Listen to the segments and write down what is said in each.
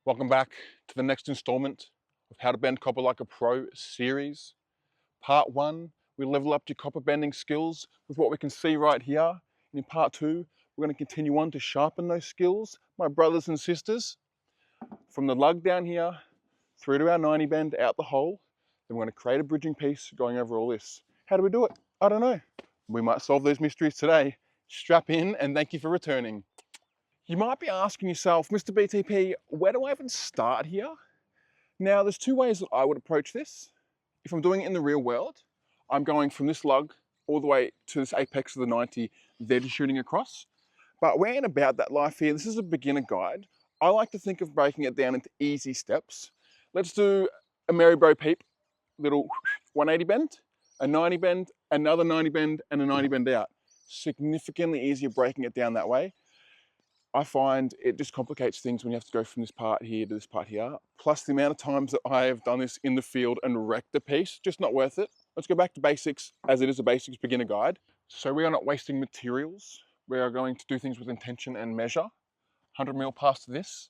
Welcome back to the next installment of How to Bend Copper Like a Pro series. Part 1, we level up your copper bending skills with what we can see right here. And in part 2, we're going to continue on to sharpen those skills, my brothers and sisters, from the lug down here through to our 90 bend out the hole. Then we're going to create a bridging piece going over all this. How do we do it? I don't know. We might solve those mysteries today. Strap in and thank you for returning. You might be asking yourself, Mr. BTP, where do I even start here? Now, there's two ways that I would approach this. If I'm doing it in the real world, I'm going from this lug all the way to this apex of the 90, then shooting across. But we're in about that life here. This is a beginner guide. I like to think of breaking it down into easy steps. Let's do a Mary Bo Peep, little 180 bend, a 90 bend, another 90 bend, and a 90 bend out. Significantly easier breaking it down that way. I find it just complicates things when you have to go from this part here to this part here. Plus the amount of times that I have done this in the field and wrecked a piece, just not worth it. Let's go back to basics, as it is a basics beginner guide. So we are not wasting materials. We are going to do things with intention and measure. 100 mil past this.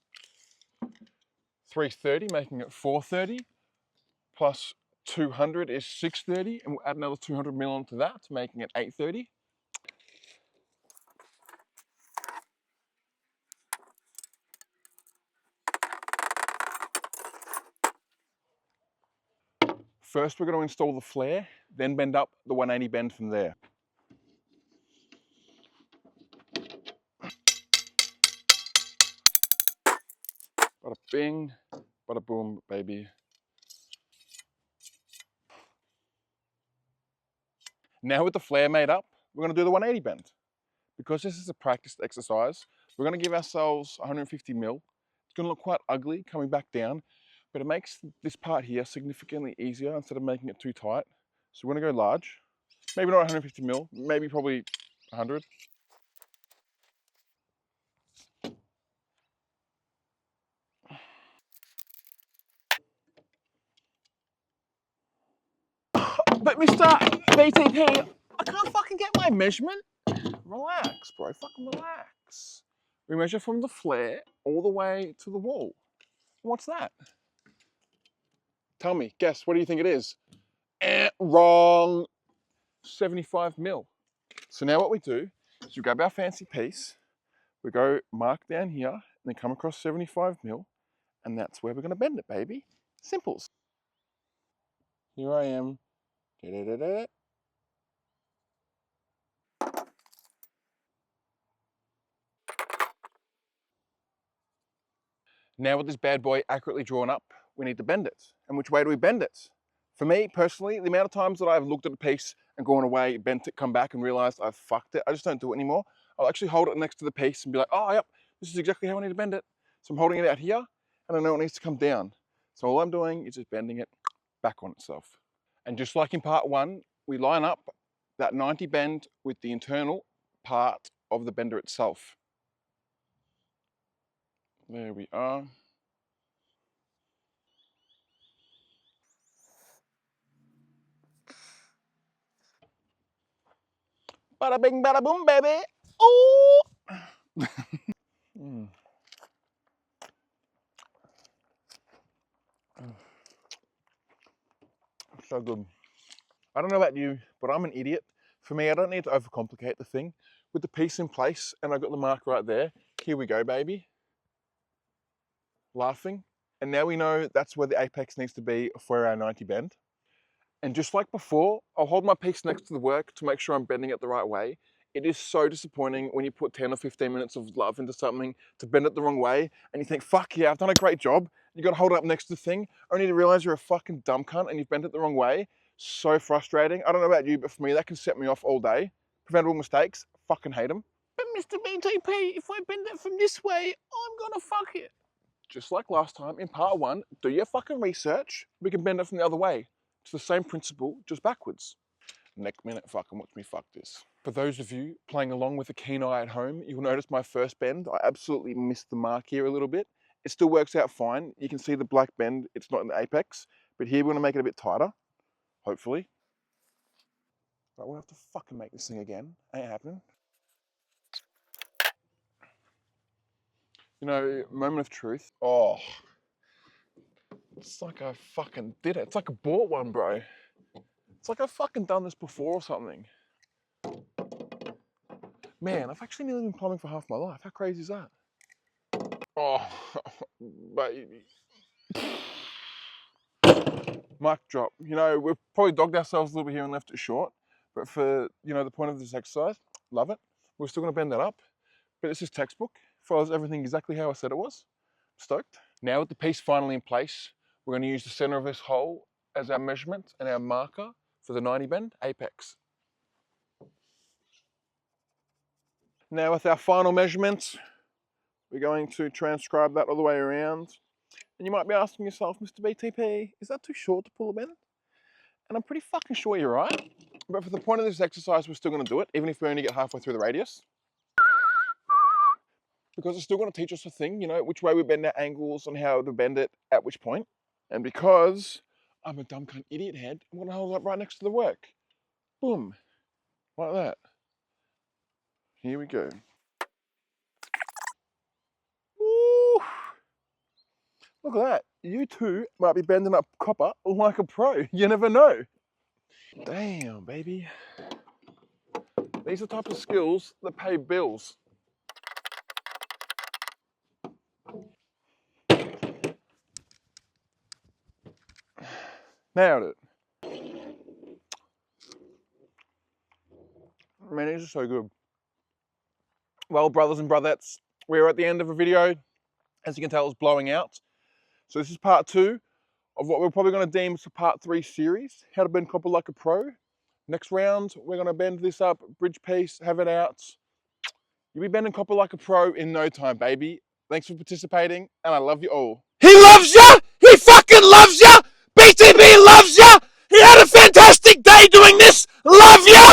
330, making it 430. Plus 200 is 630, and we'll add another 200 mil onto that, making it 830. First, we're going to install the flare, then bend up the 180 bend from there. Bada bing, bada boom, baby. Now with the flare made up, we're going to do the 180 bend. Because this is a practiced exercise, we're going to give ourselves 150 mil. It's going to look quite ugly coming back down, but it makes this part here significantly easier instead of making it too tight. So we're going to go large. Maybe not 150 mil, maybe probably 100. But Mr. BTP, I can't fucking get my measurement. Relax, bro, fucking relax. We measure from the flare all the way to the wall. What's that? Tell me, guess, what do you think it is? Wrong. 75 mil. So now what we do is we grab our fancy piece, we go mark down here, and then come across 75 mil, and that's where we're going to bend it, baby. Simples. Here I am. Da-da-da-da. Now with this bad boy accurately drawn up, we need to bend it. And which way do we bend it? For me, personally, the amount of times that I've looked at a piece and gone away, bent it, come back and realized I've fucked it, I just don't do it anymore. I'll actually hold it next to the piece and be like, oh, yep, this is exactly how I need to bend it. So I'm holding it out here, and I know it needs to come down. So all I'm doing is just bending it back on itself. And just like in part 1, we line up that 90 bend with the internal part of the bender itself. There we are. Bada bing, bada boom, baby. Ooh. So good. I don't know about you, but I'm an idiot. For me, I don't need to overcomplicate the thing. With the piece in place, and I've got the mark right there, here we go, baby. Laughing. And now we know that's where the apex needs to be for our 90 bend. And just like before, I'll hold my piece next to the work to make sure I'm bending it the right way. It is so disappointing when you put 10 or 15 minutes of love into something to bend it the wrong way, and you think, fuck yeah, I've done a great job. You gotta hold it up next to the thing, only to realize you're a fucking dumb cunt and you've bent it the wrong way. So frustrating. I don't know about you, but for me, that can set me off all day. Preventable mistakes, fucking hate them. But Mr. BTP, if I bend it from this way, I'm gonna fuck it. Just like last time in part 1, do your fucking research. We can bend it from the other way. It's the same principle, just backwards. Next minute, fucking watch me fuck this. For those of you playing along with a keen eye at home, you'll notice my first bend, I absolutely missed the mark here a little bit. It still works out fine. You can see the black bend, it's not in the apex, but here we're gonna make it a bit tighter, hopefully. But we'll have to fucking make this thing again. Ain't happening. You know, moment of truth. Oh, it's like I fucking did it. It's like I bought one, bro. It's like I've fucking done this before or something. Man, I've actually nearly been plumbing for half my life. How crazy is that? Oh, baby. Mic drop. You know, we've probably dogged ourselves a little bit here and left it short, but for, you know, the point of this exercise, love it. We're still gonna bend that up, but this is textbook. Follows everything exactly how I said it was. Stoked. Now with the piece finally in place, we're gonna use the center of this hole as our measurement and our marker for the 90 bend apex. Now with our final measurements, we're going to transcribe that all the way around. And you might be asking yourself, Mr. BTP, is that too short to pull a bend? And I'm pretty fucking sure you're right. But for the point of this exercise, we're still gonna do it, even if we only get halfway through the radius. Because it's still gonna teach us a thing, you know, which way we bend our angles and how to bend it at which point. And because I'm a dumb cunt idiot head, I'm gonna hold it up right next to the work. Boom, like that. Here we go. Woo! Look at that. You too might be bending up copper like a pro. You never know. Damn, baby. These are the types of skills that pay bills. Nailed it. Man, these are so good. Well, brothers and brothettes, we're at the end of a video. As you can tell, it's blowing out. So this is part 2 of what we're probably going to deem as a part 3 series, how to bend copper like a pro. Next round, we're going to bend this up, bridge piece, have it out. You'll be bending copper like a pro in no time, baby. Thanks for participating, and I love you all. He loves ya! He fucking loves ya! BTB loves ya! He had a fantastic